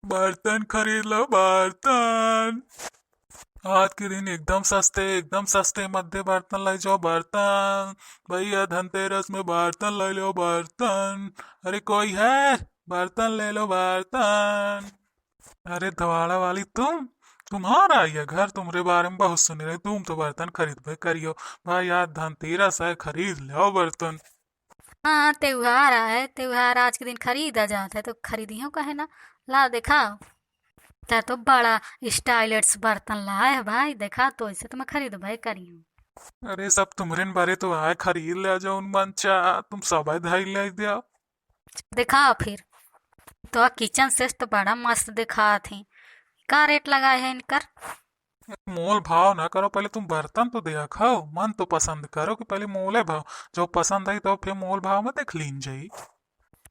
बर्तन खरीद लो बर्तन। आज के दिन एकदम सस्ते मध्य बर्तन ले जाओ बर्तन। भैया धनतेरस में बर्तन ले लो बर्तन। अरे कोई है? बर्तन ले लो बर्तन। अरे धवाड़ा वाली तुम्हारा ये घर तुम्हारे बारे में बहुत सुन रहे, तुम तो बर्तन खरीद करियो। भाई आज धनतेरस है, खरीद लो बर्तन। हाँ, त्योहार है। त्योहार आज के दिन खरीदा जाता है तो खरीदियो कहे ना। ला देखा, ते तो बड़ा स्टाइलिश बर्तन लाए है भाई। देखा तो इसे तो मैं खरीद भाई करी हूँ। अरे सब तुम्हारे बारे तो आए, खरीद ले जाओ उन मंचा। तुम सब धाई ले दिया। देखा फिर तो किचन सेट तो बड़ा मस्त दिखा थी। का रेट लगाए है इनकर? मोल भाव ना करो, पहले तुम बर्तन तो देखो, मन तो पसंद करो कि पहले मोले भाव। जो पसंद आई तो फिर मोल भाव में देख लीन जाई।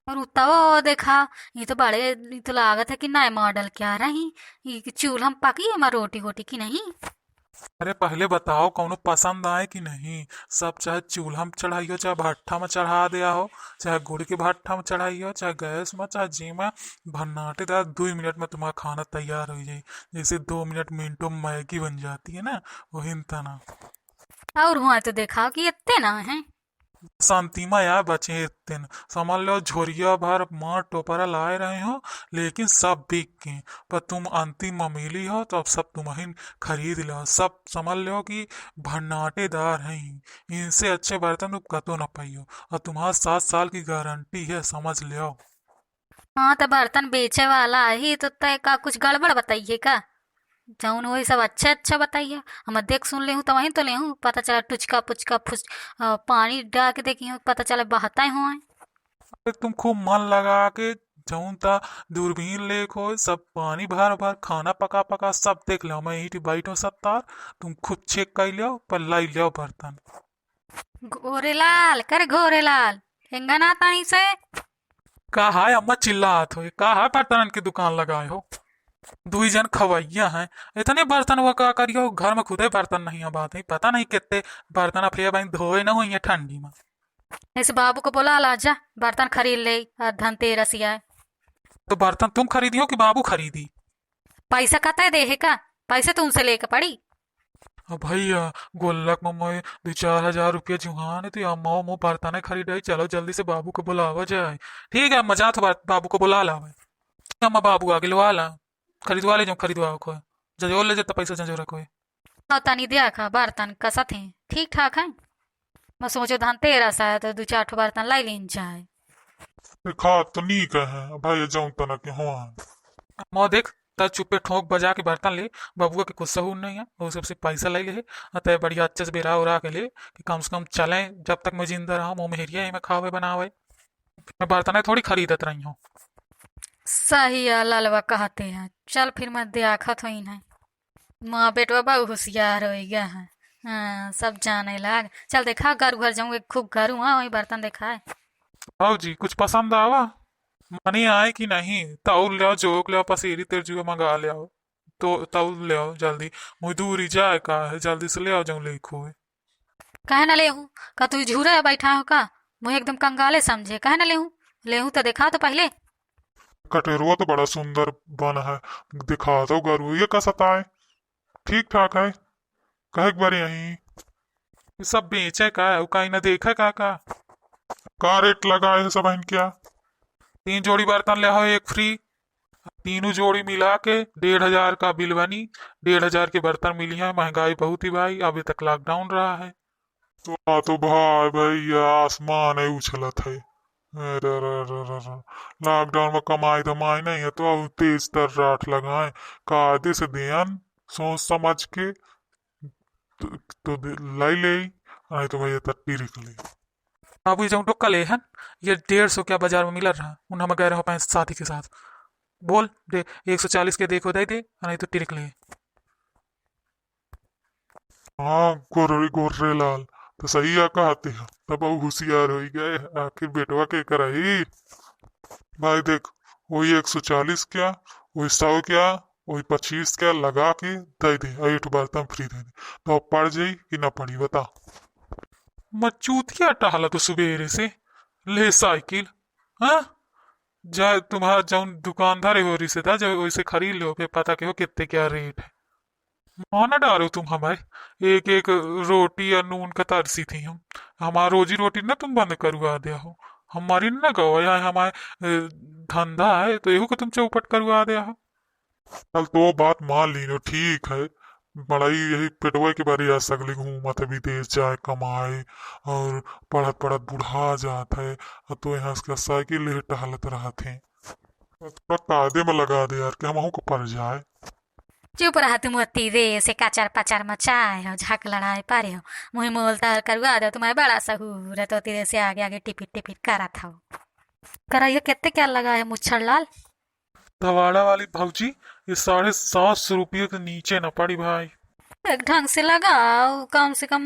और उतवा देखा, ये तो बड़े, ये तो लागत है कि नए मॉडल क्या रही। ये चूल्हा में पकी है रोटी वोटी की नहीं? अरे पहले बताओ कौनो पसंद आए कि नहीं। सब चाहे चूल्हा में चढ़ाइयो, चाहे भट्ठा में चढ़ा दिया हो, चाहे गुड़ के भट्ठा में चढ़ाइयो, चाहे गैस में, चाहे जी में। भन्नाटे दार 2 मिनट में तुम्हारा खाना तैयार हो जाए। जैसे 2 मिनट मिनटों में मैगी बन जाती है ना, वही तना। और हुआ तो देखा कि इतने ना है। शांतिमा यार बचे इतने न। समझ लो झोरिया भर मार टोपरा लाए रहे हो, लेकिन सब बिक गए। पर तुम अंतिम ममीली हो तो अब सब तुम ही खरीद लो। सब समझ लो कि भन्नाटेदार हैं। इनसे अच्छे बर्तन तुम कतो न पाइयो। और तुम्हारा 7 साल की गारंटी है, समझ लो। हाँ तो बर्तन बेचे वाला ही तो तय का कुछ गड़बड़ बताइए का? जौन वही सब अच्छा अच्छा बताइए। हम देख सुन ले हूँ तो वहीं तो ले हूँ, पता चला टुचका पुचका फुस पानी डाल के देखी हूँ, पता चला बहता ही हुआ। अरे तुम खूब मन लगा के जौन ता दूरबीन लेखो, सब पानी भर भर खाना पका पका सब देख लो। मैं ईट बैठो सत्तार, तुम खुद चेक कर लो पर लाई लो बर्तन। गोरेलाल करे गोरेलाल, हेंगा ना तानी से। कहा है अम्मा चिल्लात हो, कहा है बर्तन की दुकान लगाए हो। दुई जन खवैया हैं। इतने बर्तन हुआ का करियो, घर में खुदे बर्तन नहीं है, बात है पता नहीं कितने बर्तन अपने भाई धोए ना हुई है ठंडी में। इस बाबू को बोला ला जा, बर्तन खरीद ले। धनतेरस है। तो बर्तन तुम खरीदियो कि बाबू खरीदी? पैसा कत दे है का? पैसे तुमसे लेके पड़ी। अब भैया गोल्लक में मैं 2-4 हजार रुपया जुहान है, तो अम्मा वो बर्तन खरीदाई। चलो जल्दी से बाबू को बुलावा जाए। ठीक है अम्मा, जा तो बाबू को बुला ला। अम्मा बाबू आगे लवा ला, खरीदवा ले जो खरीदवा को। जजोल ले जाता पैसा जजो रखो। और तनी दिया खा बर्तन कसा थे? ठीक ठाक है। मैं सोचो धनतेरस है तो दो चार ठो बर्तन लाई लीन जाए। खा तो नहीं कहे भाई, जाऊं तना के हुआ। अम्मा देख, त चुपे ठोक बजा के बर्तन ले। बबुआ के कुछ सहूर नहीं है, वो सबसे पैसा ले ले। अतः बढ़िया अच्छे से बेरा उरा के ले कि कम से कम चले जब तक मैं जिंदा रहा। मुँह मेहरिया में खावे बनावे, मैं बर्तन थोड़ी खरीदत रही हूँ। सही है, ललवा कहते हैं। चल फिर मैं देखत हो इन्हें। माँ बेटवा बहु होशियार हो गया है। हाँ, सब जाने लग। चल देखा घर घर जाऊंगे, खूब घर हुआ वही बर्तन देखा है। आओ जी, कुछ पसंद आवा? मनी आए कि नहीं? तौल ले आओ, जोक ले आओ, पसेरी तेरजुआ मंगा ले आओ। तो तौल ले आओ जल्दी। मुझे दूरी जाए का है, जल्दी से ले आओ जाऊँ लेखो है। कहे ना ले हूँ? का तू झूरे बैठा हो का? मुझे एकदम कंगाले समझे। कहे ना ले हूँ? ले हूँ तो देखा तो पहले। कटेरुआ तो बड़ा सुंदर बन है, दिखा दो गरु ये का सताए। ठीक ठाक है, कहे एक बार यही। ये सब बेचे का है, कहीं ना देखा का रेट लगा है सब क्या? 3 जोड़ी बर्तन ले आओ, एक फ्री। तीनों जोड़ी मिला के 1,500 का बिल बनी। 1,500 के बर्तन मिली है। महंगाई बहुत ही भाई, अभी तक लॉकडाउन रहा है। तो भाई भैया आसमान है उछलत है। अरे अरे अरे अरे अरे। लॉकडाउन में कमाई धमाई नहीं है तो अब तेज तर राठ लगाए। कायदे से ध्यान सोच समझ के तो लाई ले। नहीं तो भैया तट्टी निकली। आप ये जो टोका ले हैं, ये 150 क्या बाजार में मिल रहा। उन्हें मैं कह रहा हूँ साथी के साथ बोल दे। 140 के देखो दे दे, नहीं तो टिरिक ले। हाँ गोरे गोरे लाल, तो सही है कहते हैं। तब अब होशियार हो ही गए, आखिर बेटवा के कराई। भाई देख, वही 140 क्या, वही 100 क्या, वही 25 क्या लगा के दे दे। 8 बर्तन फ्री दे दे। तो अब पड़ जाई कि ना पड़ी बता। मचूतिया टहला तो सुबेरे से। ले साइकिल। हाँ, जा तुम्हारा जौन दुकानदार है वो रिश्तेदार जो वैसे खरीद लो, फिर पता कहो कितने क्या रेट है। माना डालो तुम हमारे एक एक रोटी या नून का तरसी थी हम। हमारा रोजी रोटी ना तुम बंद करवा दिया हो। हमारी ना गवा यहाँ हमारे धंधा है तो एहू को तुम चौपट करवा दिया हो। चल तो बात मान ली नो, ठीक है। बड़ाई यही पेटवा के बारे आ सकले घूमत है विदेश जाए कमाए, और पढ़त पढ़त बुढ़ा जात है, और तो यहाँ उसका साइकिल ले टहलत रहत है। थोड़ा कायदे में लगा दे यार कि हम को पड़ जाए। चुप रहा तुम अति रे से काचार पाचार मचाए हो, झक लड़ाए पारे हो, मुँह मोल तार करवा दो, तुम्हारे बड़ा सहूर है तो तेरे से आगे आगे टिपिट टिपिट करा था। कराइए कितने क्या लगा है मुच्छर लाल? धवाड़ा वाली भौजी, ये 750 रुपये के नीचे न पड़ी भाई। एक ढंग से लगाओ, कम से कम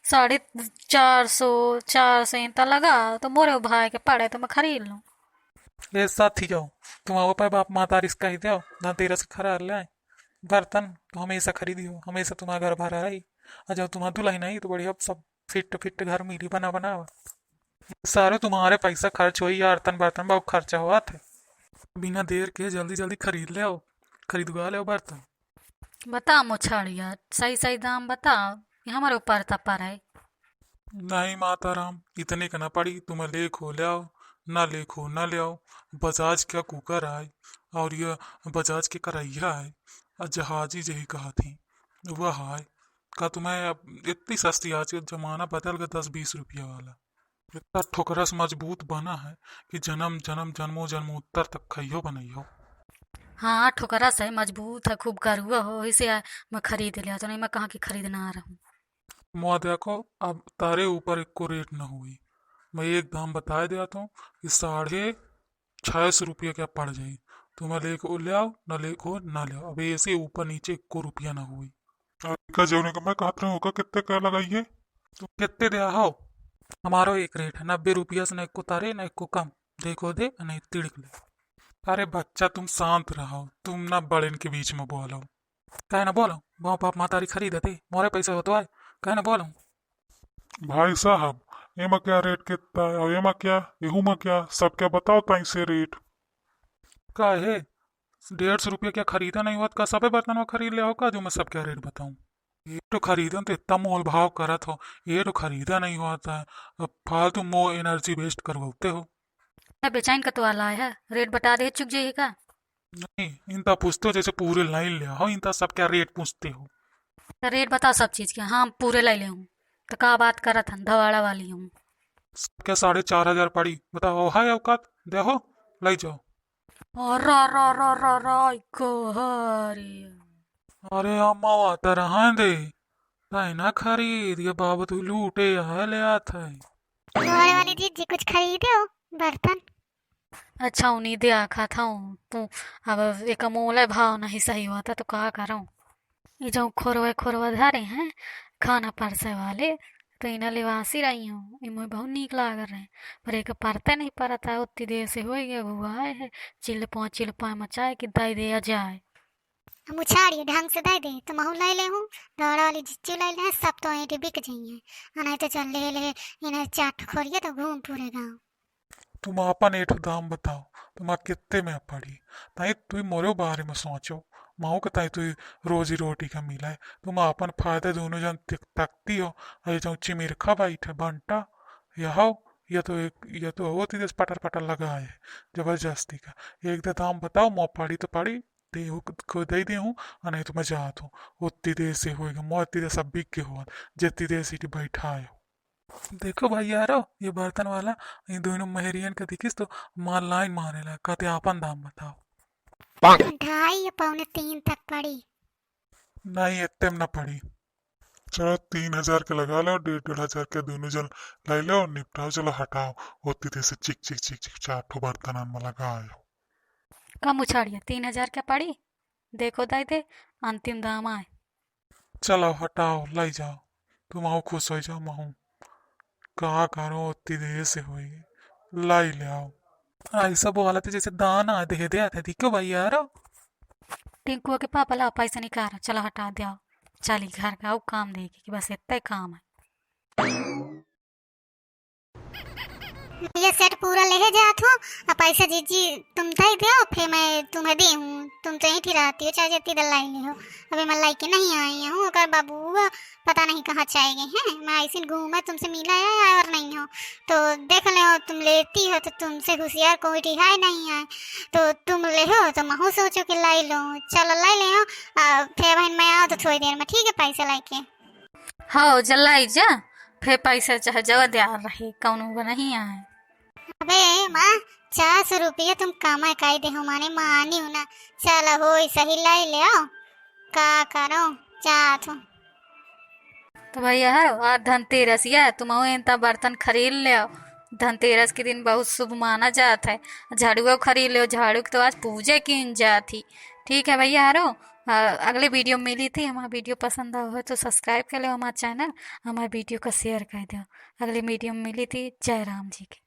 450 400 इतना लगाओ तो मोरे भाई के पड़े तो मैं खरीद लूँ। ये साथ ही जाओ, तुम्हारे पास बाप माता रिस्का ही दो, धनतेरस खरा ले आए। बर्तन तो हमेशा खरीदी हो, हमेशा तुम्हारा घर भरा रही। और जब तुम्हारा दुल्हन आई तो बढ़िया सब फिट फिट घर मिली बना बना हुआ। सारे तुम्हारे पैसा खर्च हो, यार तन बर्तन बहुत खर्चा हुआ थे। बिना देर के जल्दी जल्दी खरीद ले आओ, खरीदवा ले आओ बर्तन। बताओ मुछाड़िया, सही सही दाम बताओ, ये हमारे ऊपर तपर है। नहीं माता राम, इतने का ना पड़ी, तुम्हें लेखो ले आओ, ना लेखो ना ले आओ। बजाज का कुकर आए, और यह बजाज के करैया है, और जहाजी जही कहा थी वह है। का तुम्हें अब इतनी सस्ती, आज का जमाना बदल गया 10-20 रुपया वाला। इतना ठोकरस मजबूत बना है कि जन्म जन्म जन्मों जन्मोत्तर तक खइयो बनइयो। हाँ ठोकरा सही मजबूत है, खूब गरुआ हो, इसे मैं खरीद लिया, तो नहीं मैं कहाँ की खरीदना आ रहा हूँ। मुआ देखो, अब तारे ऊपर एक को रेट न हुई। मैं एक दाम बता दिया तो कि 650 रुपये क्या पड़ जाई। तुम्हें लेको ले आओ, न लेको ना ले आओ, अब ऐसे ऊपर नीचे 1 रुपया ना हुई। का जौने का मैं कहत रहा होगा कितने क्या लगाइए। तुम कितने दे हो? हमारो एक रेट है 90 रुपया से, न एक को तारे न एक को कम। देखो दे नहीं तिड़क ले। अरे बच्चा तुम शांत रहो, तुम ना बड़े के बीच में बोलो। कहे ना बोलो, वो बाप मातारी खरीदते मोरे पैसे हो तो आए, कहे ना बोलो। भाई साहब, एमा क्या रेट कितना है और एमा क्या, एहू में क्या, सब क्या बताओ ताई से रेट। का है 150 रुपया क्या खरीदा नहीं हुआ का सबे बर्तन में खरीद ले हो का, जो मैं सब क्या रेट बताऊं। ये तो खरीदन तो इतना मोल भाव करत हो, ये तो खरीदा नहीं होता है। अब फालतू मो एनर्जी वेस्ट करवाते हो। मैं बेचैन का तो आला है, रेट बता दे चुक जाइए का। नहीं, इनता पूछते हो जैसे पूरे लाइन ले हो, इनता सब क्या रेट पूछते हो। तो रेट बताओ सब चीज़ के, हाँ पूरे ले ले हूँ। तो का बात करत हन, धवाड़ा वाली हूँ। सब क्या 4,500 पड़ी, बताओ हाय औकात देखो, ले जाओ। और को हरे। अरे अम्मा वाता रहा दे, ताई ना खरीद, ये बाबू तू लूटे है ले आता है। तुम्हारे वाली जी कुछ खरीदे हो बर्तन? अच्छा उन्हीं दे आखा था हूँ तू, अब एक मोल भाव नहीं सही होता तो कहा करूँ। ये जो खोरवे खोरवा धारे हैं खाना परसे वाले, तो इन्हें लिवासी रही हूँ, इन्हें बहुत नीक लाग रहे हैं। पर एक परते नहीं परता है, उतनी देर से हो गया हुआ है, चिल पाए मचाए कि दई दे जाए। हम उछाड़िए ढंग से दे दे तो महू ले ले हूँ, दौड़ा वाली जिच्चू ले ले, सब तो ऐसे बिक जाइए। नहीं तो चल ले ले इन्हें चाट खोरिए तो घूम पूरे गाँव। तुम अपन एठो दाम बताओ, तुम कितने में पड़ी। ताई तू मोरे बारे में सोचो, माओ के ताई तू रोजी रोटी का मिला है। तुम अपन फायदे दोनों जन तकती हो, अरे जो चिमिरखा बैठे बंटा यह ये तो होती देश पटर पटर लगा है जबरदस्ती का। एक दे दाम बताओ, मो पड़ी तो पड़ी दे को दे दे हूँ, और नहीं तो मैं जात हूँ। उतनी देर से होएगा, मो इतनी देर सब बिक के हुआ जितनी देर सीटी बैठा है। देखो भाई यारो, ये बर्तन वाला ये दोनों महरियन का दिखिस तो माल लाइन मारेला, कहते आपन दाम बताओ। 2.5 या 2.25 तक पड़ी। नहीं इतने में ना पड़ी। चलो 3,000 के लगा लो, 1,500 के दोनों जन ले लो, निपटाओ, चलो हटाओ। होती थी से चिक चिक चिक चिक 4 बर्तन में लगाओ। कम उछाड़िए 3,000 क्या पड़ी, देखो दाई दे अंतिम दाम आए। चलो हटाओ, ले जाओ, तुम आओ खुश हो जाओ। महू कहा करो, उतनी देर से होगी, लाई ले आओ। ऐसा बोला तो जैसे दाना दे दे आते थी क्यों भाई यार। टिंकुआ के पापा ला पैसा निकाल, चलो हटा दिया, चली घर का वो काम देगी कि बस इतना ही काम है। ये सेट पूरा लेके जात हो और पैसा जीजी तुम दे दो, फिर मैं तुम्हें दे हूँ। तुम तो यहीं थी रहती हो, चाहे जितनी दल लाई ले हो। अभी मैं लाई के नहीं आई हूँ, अगर बाबू पता नहीं कहाँ चाहे गए हैं। मैं ऐसी घूमा तुमसे मिला है और नहीं हो तो देख ले हो, तुम लेती हो तो तुमसे होशियार कोई रिहाई नहीं है। तो तुम ले हो तो मैं सोचो कि लाई लो। चलो लाई ले हो, फिर बहन मैं आओ तो थोड़ी देर में, ठीक है, पैसा लाई के। हाँ जल्लाई जा, फिर पैसा चाहे जगह दे रही कौन नहीं आए। अबे माँ, 400 रुपया तुम कमाई काई दे हो, माने मानी हूँ ना। चलो हो सही लाई ले आओ, का करो चाहत हूँ। तो भैया है आज धनतेरस है, तुम इतना बर्तन खरीद ले आओ। धनतेरस के दिन बहुत शुभ माना जाता है। झाड़ू खरीद लो, झाड़ू की तो आज पूजा की जाती। ठीक है भैया हारो, अगले वीडियो में मिली थी। हमारा वीडियो पसंद हो तो सब्सक्राइब कर लो हमारा चैनल, हमारे वीडियो को शेयर कर दो। अगले वीडियो में मिली थी। जय राम जी की।